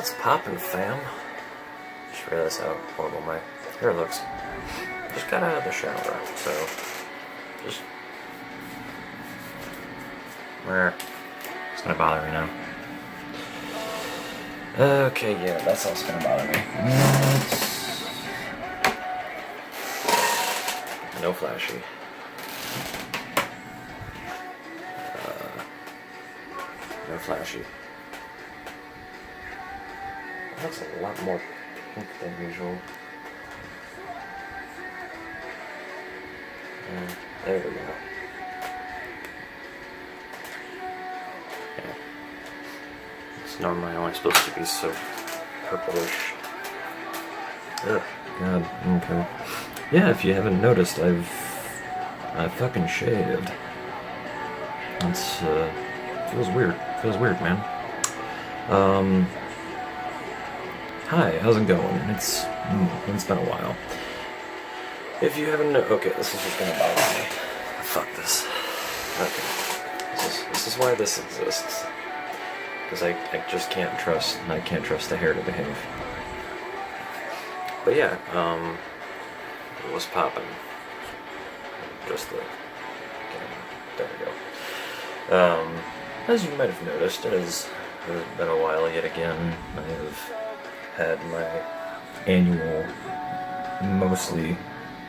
What's poppin', fam? Just realized how horrible my hair looks. Just got out of the shower, so just it's gonna bother me now. Okay, yeah, that's also gonna bother me. No flashy. No flashy. It looks a lot more pink than usual. There we go. Yeah. It's normally only supposed to be so purplish. Ugh, God, okay. Yeah, if you haven't noticed, I fucking shaved. It's, feels weird. Feels weird, man. Hi, how's it going? It's been a while. If you haven't okay, this is just gonna bother me. Fuck this. Okay. This is why this exists. Because I just can't trust the hair to behave. But yeah, it was popping. Just the there we go. As you might have noticed, it has been a while yet again. I have had my annual, mostly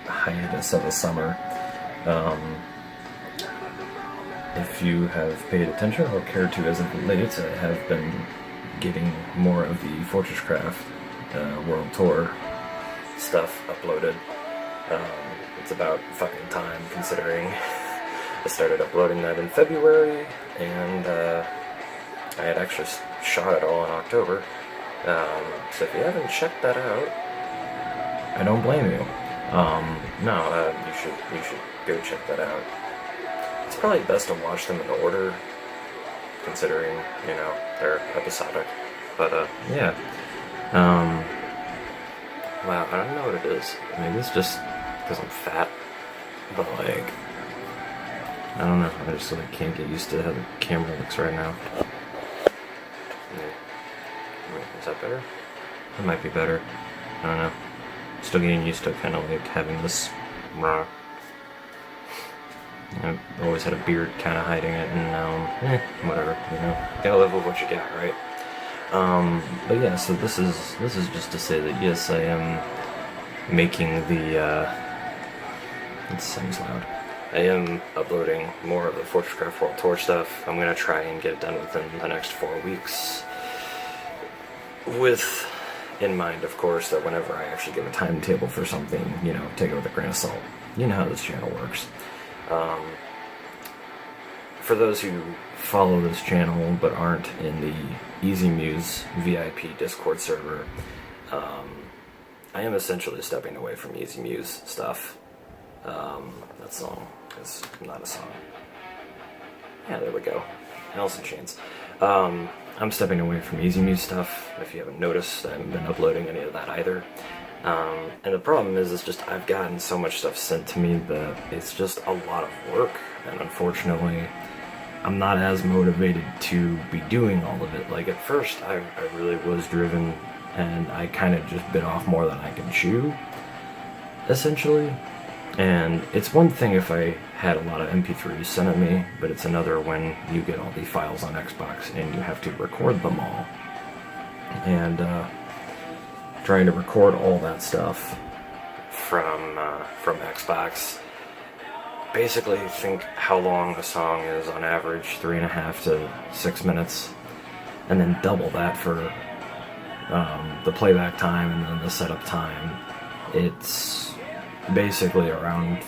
hiatus of the summer. If you have paid attention or cared to as of late, I have been getting more of the Fortresscraft World Tour stuff uploaded. It's about fucking time, considering I started uploading that in February, and I had actually shot it all in October. So if you haven't checked that out, I don't blame you. You should go check that out. It's probably best to watch them in order, considering, you know, they're episodic. But, yeah. Wow, I don't know what it is. Maybe it's just because I'm fat, but, like, I don't know. I just, like, can't get used to how the camera looks right now. Is that better? That might be better. I don't know. Still getting used to kind of, like, having this I've always had a beard kind of hiding it, and now, whatever, you know. Gotta live with what you got, right? But yeah, so this is just to say that yes, I am making the, it sounds loud. I am uploading more of the Fortresscraft World Tour stuff. I'm gonna try and get it done within the next 4 weeks. With in mind, of course, that whenever I actually give a timetable for something, you know, take it with a grain of salt. You know how this channel works. For those who follow this channel but aren't in the Easy Muse VIP Discord server, I am essentially stepping away from Easy Muse stuff. That song is not a song. Yeah, there we go. Alice in Chains. I'm stepping away from Easy Muse stuff. If you haven't noticed, I haven't been uploading any of that either. And the problem is, it's just I've gotten so much stuff sent to me that it's just a lot of work, and unfortunately, I'm not as motivated to be doing all of it. Like, at first, I really was driven, and I kind of just bit off more than I could chew, essentially. And it's one thing if I had a lot of MP3s sent at me, but it's another when you get all the files on Xbox and you have to record them all. And, trying to record all that stuff from Xbox. Basically, think how long a song is on average, 3.5 to 6 minutes, and then double that for the playback time and then the setup time. It's basically around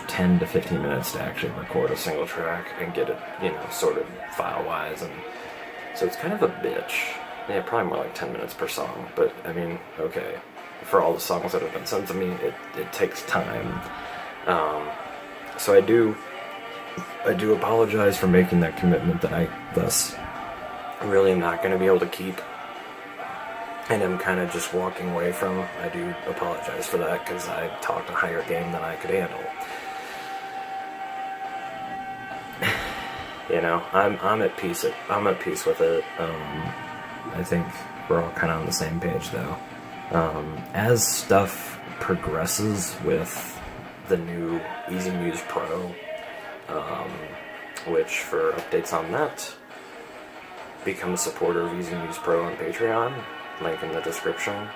10 to 15 minutes to actually record a single track and get it, you know, sorted file-wise, and so it's kind of a bitch. Yeah, probably more like 10 minutes per song, but I mean, okay, for all the songs that have been sent to me, it takes time. So I do apologize for making that commitment that I thus really am not going to be able to keep, and I'm kind of just walking away from. I do apologize for that, because I talked a higher game than I could handle. You know, I'm at peace with it. I think we're all kind of on the same page, though. As stuff progresses with the new Easy Muse Pro, which for updates on that, become a supporter of Easy Muse Pro on Patreon, link in the description.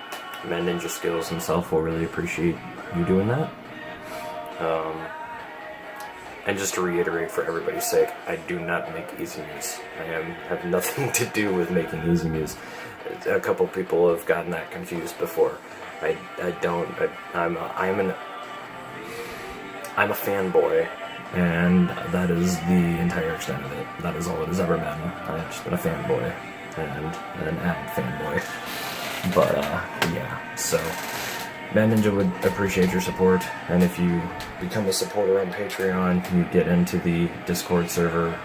Man Ninja Skills himself will really appreciate you doing that. And just to reiterate for everybody's sake, I do not make Easy Muse. I have nothing to do with making Easy Muse. A couple people have gotten that confused before. I'm a fanboy, and that is the entire extent of it. That is all it has ever been. I've just been a fanboy, and an avid fanboy. But, yeah, so Man Ninja would appreciate your support, and if you become a supporter on Patreon, you get into the Discord server.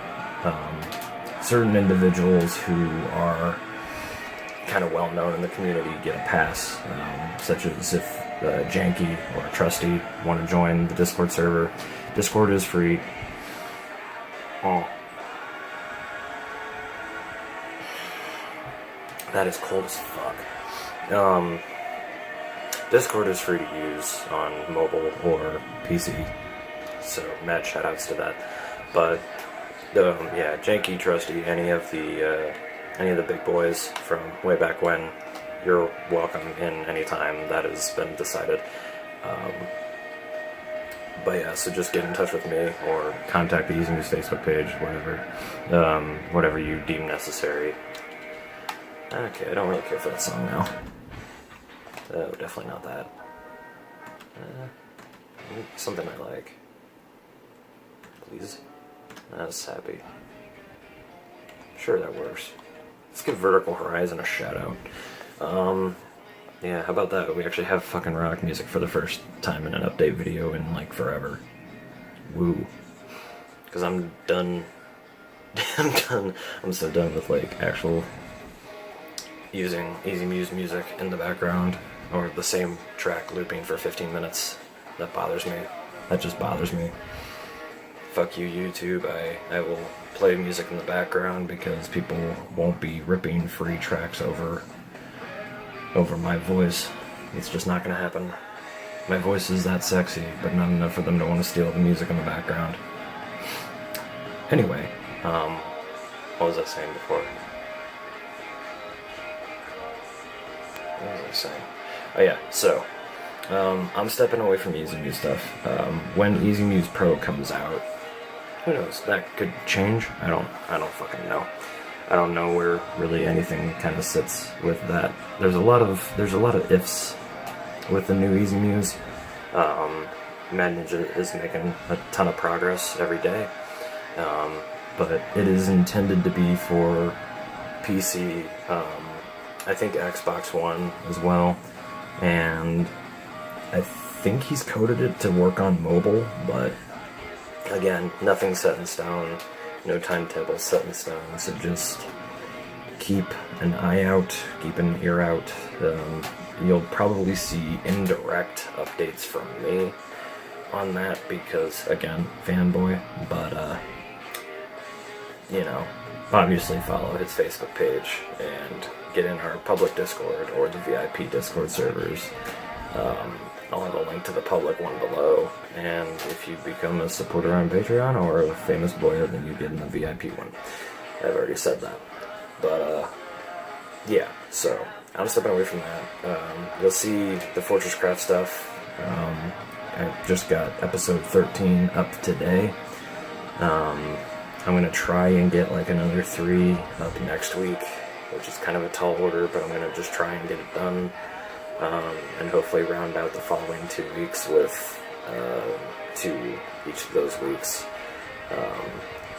Certain individuals who are kind of well known in the community get a pass, such as if Janky or Trusty want to join the Discord server. Discord is free. Oh. That is cold as fuck. Discord is free to use on mobile or PC, so mad shoutouts to that. But yeah, Janky, Trusty, any of the big boys from way back when, you're welcome in anytime. That has been decided. But yeah, so just get in touch with me or contact the Easy Muse Facebook page, whatever you deem necessary. Okay, I don't really care for that song now. Oh, definitely not that. Something I like. Please. That's happy. Sure, that works. Let's give Vertical Horizon a shout out. Yeah, how about that? We actually have fucking rock music for the first time in an update video in like forever. Woo. Because I'm done. I'm so done with like actual using Easy Muse music in the background, or the same track looping for 15 minutes. That bothers me. That just bothers me. Fuck you, YouTube. I will play music in the background because people won't be ripping free tracks over my voice. It's just not gonna happen. My voice is that sexy, but not enough for them to want to steal the music in the background. Anyway, what was I saying before? What was I saying? Oh yeah, so, I'm stepping away from Easy Muse stuff. When Easy Muse Pro comes out, who knows, that could change. I don't fucking know. I don't know where really anything kind of sits with that. There's a lot of ifs with the new Easy Muse. Mad Ninja is making a ton of progress every day, but it is intended to be for PC, I think Xbox One as well, and I think he's coded it to work on mobile, but again, nothing's set in stone, no timetable set in stone, so just keep an eye out, keep an ear out. You'll probably see indirect updates from me on that because, again, fanboy, but, you know, obviously follow his Facebook page and get in our public Discord or the VIP Discord servers. I'll have a link to the public one below, and if you become a supporter on Patreon or a famous boy, then you get in the VIP one. I've already said that. But, yeah, so I'm stepping away from that. You'll see the Fortress Craft stuff. I just got episode 13 up today. I'm going to try and get like another 3 up next week, which is kind of a tall order, but I'm going to just try and get it done. And hopefully round out the following 2 weeks with 2 each of those weeks.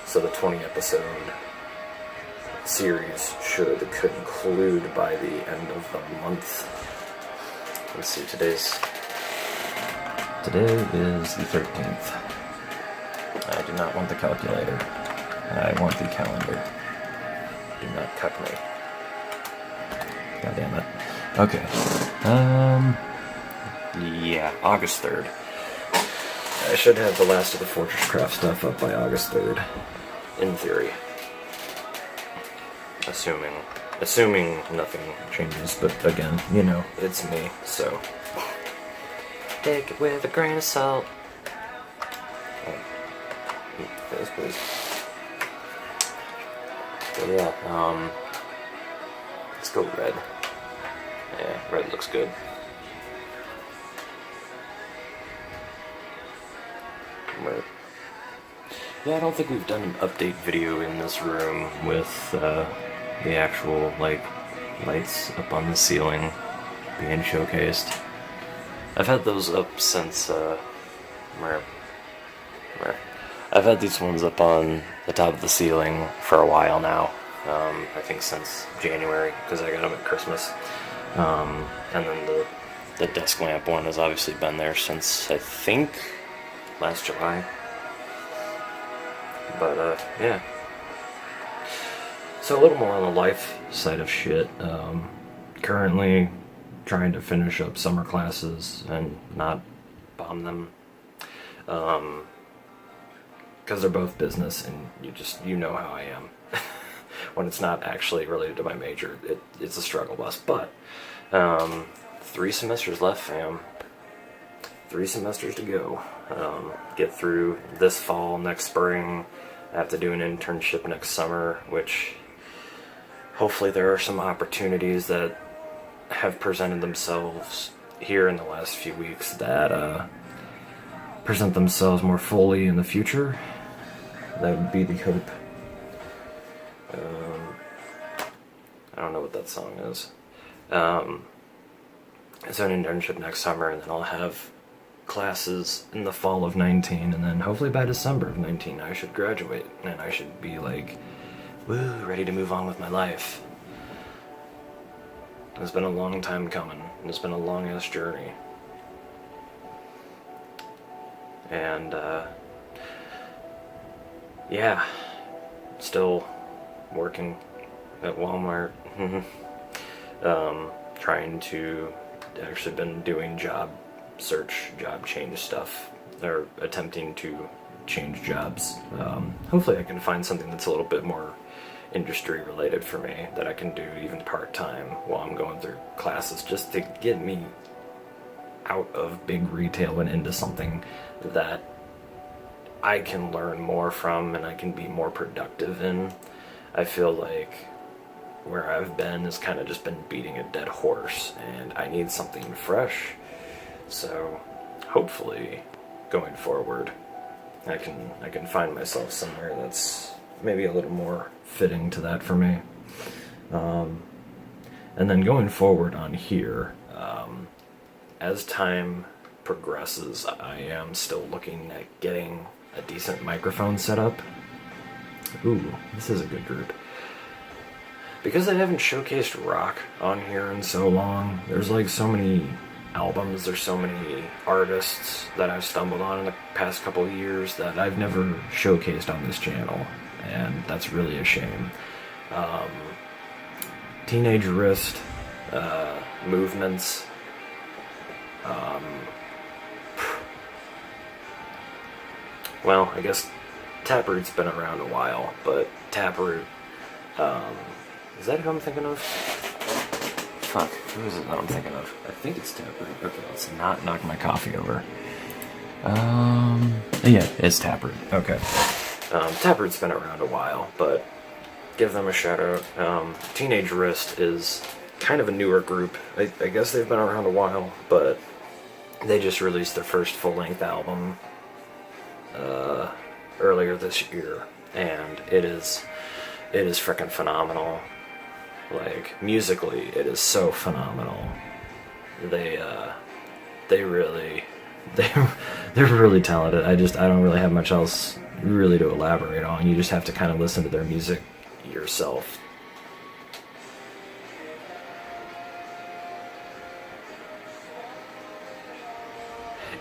So the 20 episode series should conclude by the end of the month. Let's see, today is the 13th. I do not want the calculator. I want the calendar. Do not cuck me. God damn it. Okay. Yeah, August 3rd. I should have the last of the Fortress Craft stuff up by August 3rd. In theory. Assuming Assuming nothing changes, but again, you know, it's me, so take it with a grain of salt. Yes, please. But yeah, let's go red. Yeah, red looks good. Right. Yeah, I don't think we've done an update video in this room with the actual, like, lights up on the ceiling being showcased. I've had those up since, I've had these ones up on the top of the ceiling for a while now. I think since January, because I got them at Christmas. And then the desk lamp one has obviously been there since, I think, last July. But, yeah. So a little more on the life side of shit. Currently trying to finish up summer classes and not bomb them. Because they're both business, and you know how I am. When it's not actually related to my major, it's a struggle bus. But 3 semesters left, fam. 3 semesters to go. Get through this fall, next spring. I have to do an internship next summer, which hopefully there are some opportunities that have presented themselves here in the last few weeks that present themselves more fully in the future. That would be the hope. I don't know what that song is. It's an internship next summer, and then I'll have classes in the fall of 19, and then hopefully by December of 19 I should graduate, and I should be like, woo, ready to move on with my life. It's been a long time coming, and it's been a long-ass journey. And, yeah, still working at Walmart, trying to, actually been doing job search, job change stuff, or attempting to change jobs. Hopefully I can find something that's a little bit more industry related for me that I can do even part-time while I'm going through classes, just to get me out of big retail and into something that I can learn more from and I can be more productive in. I feel like where I've been has kind of just been beating a dead horse, and I need something fresh. So hopefully going forward I can find myself somewhere that's maybe a little more fitting to that for me. And then going forward on here, as time progresses, I am still looking at getting a decent microphone set up. Ooh, this is a good group. Because I haven't showcased rock on here in so long, there's like so many albums, there's so many artists that I've stumbled on in the past couple of years that I've never showcased on this channel, and that's really a shame. Teenage Wrist, Movements, well, I guess Taproot's been around a while, but Taproot, is that who I'm thinking of? Fuck, who is it that I'm thinking of? I think it's Taproot. Okay, let's not knock my coffee over. Yeah, it's Taproot. Okay. Taproot's been around a while, but give them a shout out. Teenage Wrist is kind of a newer group. I guess they've been around a while, but they just released their first full-length album earlier this year, and it is freaking phenomenal. Like, musically, it is so phenomenal. They're really talented. I don't really have much else really to elaborate on. You just have to kind of listen to their music yourself.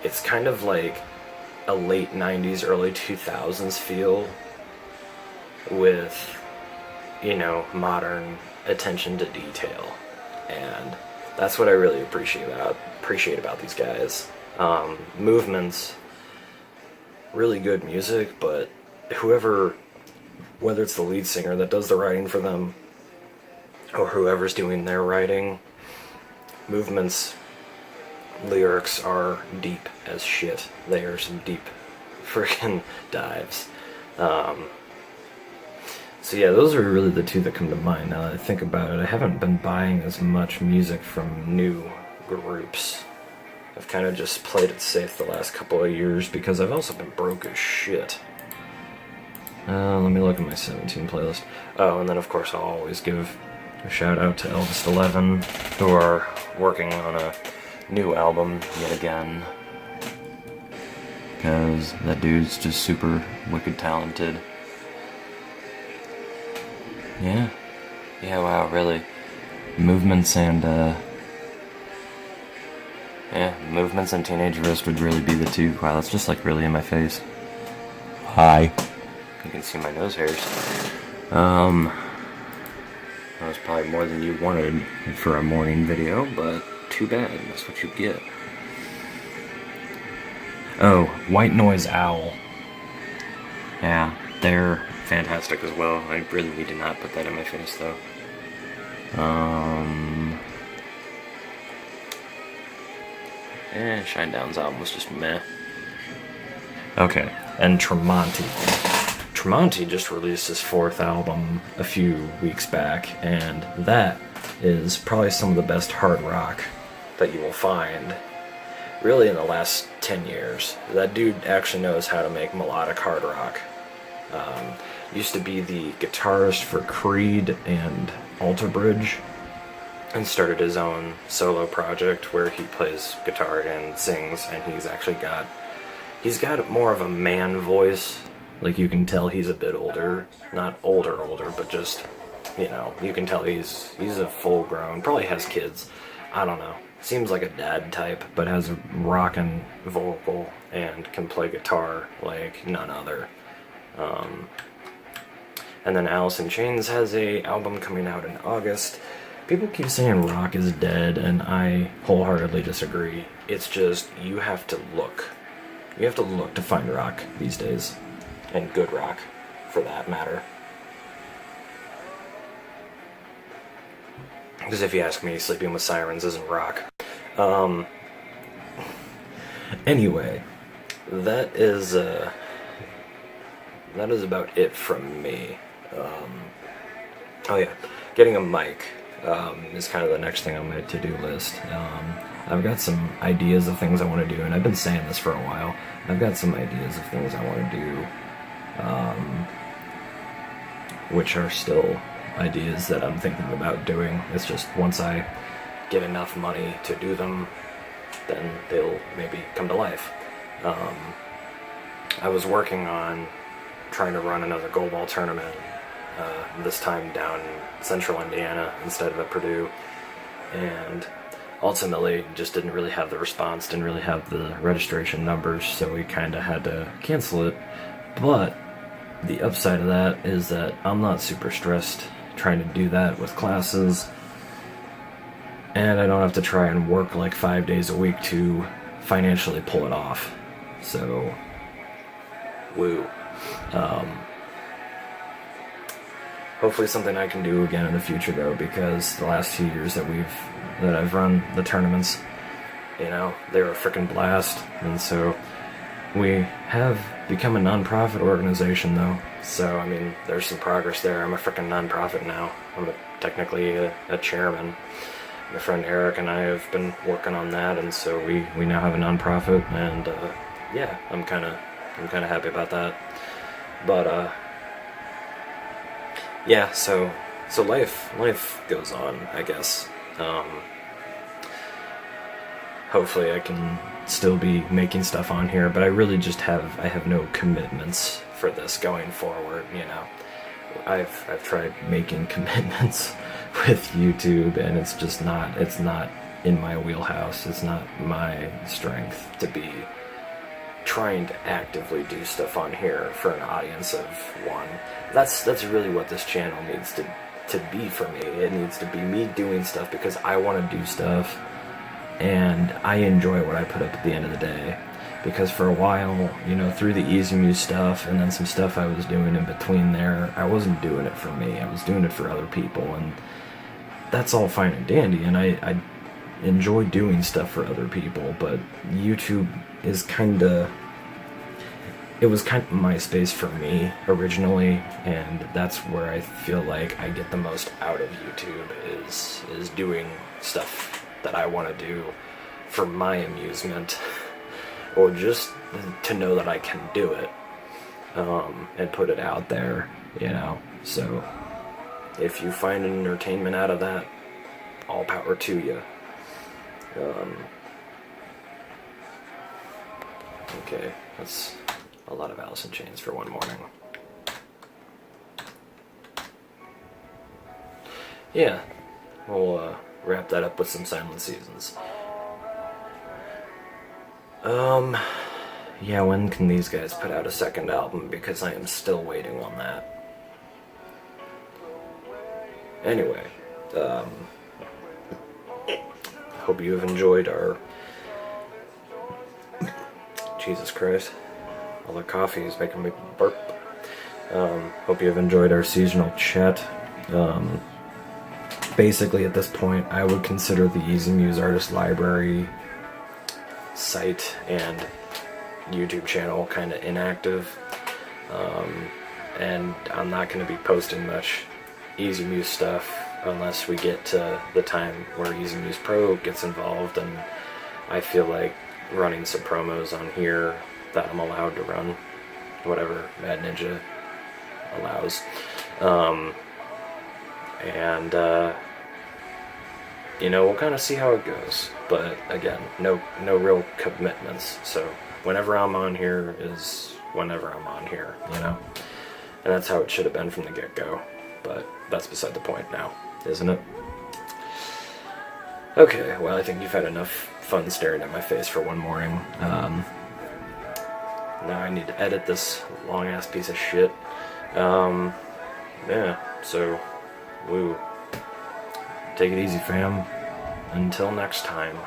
It's kind of like a late 90s, early 2000s feel with, you know, modern attention to detail, and that's what I really appreciate about these guys. Movements, really good music, but whether it's the lead singer that does the writing for them, or whoever's doing their writing. Movement's lyrics are deep as shit. They are some deep freaking dives. So yeah, those are really the two that come to mind now that I think about it. I haven't been buying as much music from new groups. I've kind of just played it safe the last couple of years because I've also been broke as shit. Let me look at my 17 playlist. Oh, and then of course I'll always give a shout out to Eldest 11, who are working on a new album yet again. Because that dude's just super wicked talented. Yeah. Yeah, wow, really. Movements and, Movements and Teenage Wrist would really be the two. Wow, that's just like really in my face. Hi. You can see my nose hairs. That was probably more than you wanted for a morning video, but too bad. That's what you get. Oh, White Noise Owl. Yeah, they're fantastic as well. I really need to not put that in my face, though. Shinedown's album was just meh. Okay, and Tremonti. Tremonti just released his 4th album a few weeks back, and that is probably some of the best hard rock that you will find really in the last 10 years. That dude actually knows how to make melodic hard rock. Used to be the guitarist for Creed and Alter Bridge, and started his own solo project where he plays guitar and sings, and he's got more of a man voice. Like, you can tell he's a bit older, not older, but just, you can tell he's a full-grown, probably has kids, I don't know. Seems like a dad type, but has a rockin' vocal and can play guitar like none other. And then Alice in Chains has a album coming out in August. People keep saying rock is dead, and I wholeheartedly disagree. It's just, you have to look. You have to look to find rock these days. And good rock, for that matter. Because if you ask me, Sleeping with Sirens isn't rock. Anyway, that is about it from me. Oh yeah, getting a mic is kind of the next thing on my to-do list. I've got some ideas of things I want to do, and I've been saying this for a while. I've got some ideas of things I want to do, which are still ideas that I'm thinking about doing. It's just once I get enough money to do them, then they'll maybe come to life. I was working on trying to run another goalball tournament, this time down in central Indiana instead of at Purdue, and ultimately just didn't really have the response, didn't really have the registration numbers, so we kind of had to cancel it. But the upside of that is that I'm not super stressed trying to do that with classes, and I don't have to try and work like 5 days a week to financially pull it off. So, woo. Hopefully something I can do again in the future, though, because the last 2 years that I've run the tournaments, they were a frickin' blast. And so we have become a non-profit organization, though. So, I mean, there's some progress there. I'm a frickin' non-profit now. I'm technically a chairman. My friend Eric and I have been working on that, and so we now have a non-profit, and yeah, I'm kind of happy about that. But yeah, so life goes on, I guess. Hopefully I can still be making stuff on here, but I really just have no commitments for this going forward. I've tried making commitments with YouTube, and it's not in my wheelhouse. It's not my strength to be trying to actively do stuff on here for an audience of one. That's really what this channel needs to be for me. It needs to be me doing stuff because I want to do stuff, and I enjoy what I put up at the end of the day. Because for a while, through the Easy Muse stuff and then some stuff I was doing in between there, I wasn't doing it for me. I was doing it for other people, and that's all fine and dandy, and I enjoy doing stuff for other people, but YouTube is it was kind of my space for me originally, and that's where I feel like I get the most out of YouTube is doing stuff that I want to do for my amusement, or just to know that I can do it, and put it out there, you know. So if you find an entertainment out of that, all power to you. Okay, that's a lot of Alice in Chains for one morning. Yeah, we'll wrap that up with some Silent Seasons. Yeah, when can these guys put out a second album? Because I am still waiting on that. Anyway, hope you have enjoyed our... Jesus Christ. All the coffee is making me burp. Hope you have enjoyed our seasonal chat. Basically, at this point, I would consider the Easy Muse Artist Library site and YouTube channel kind of inactive. And I'm not going to be posting much Easy Muse stuff unless we get to the time where Easy Muse Pro gets involved, and I feel like running some promos on here that I'm allowed to run, whatever Mad Ninja allows. You know, we'll kind of see how it goes. But again, no real commitments. So whenever I'm on here is whenever I'm on here, you know? And that's how it should have been from the get-go. But that's beside the point now, isn't it? Okay, well, I think you've had enough fun staring at my face for one morning. Now I need to edit this long-ass piece of shit. Yeah, so, woo. Take it easy, fam. Until next time.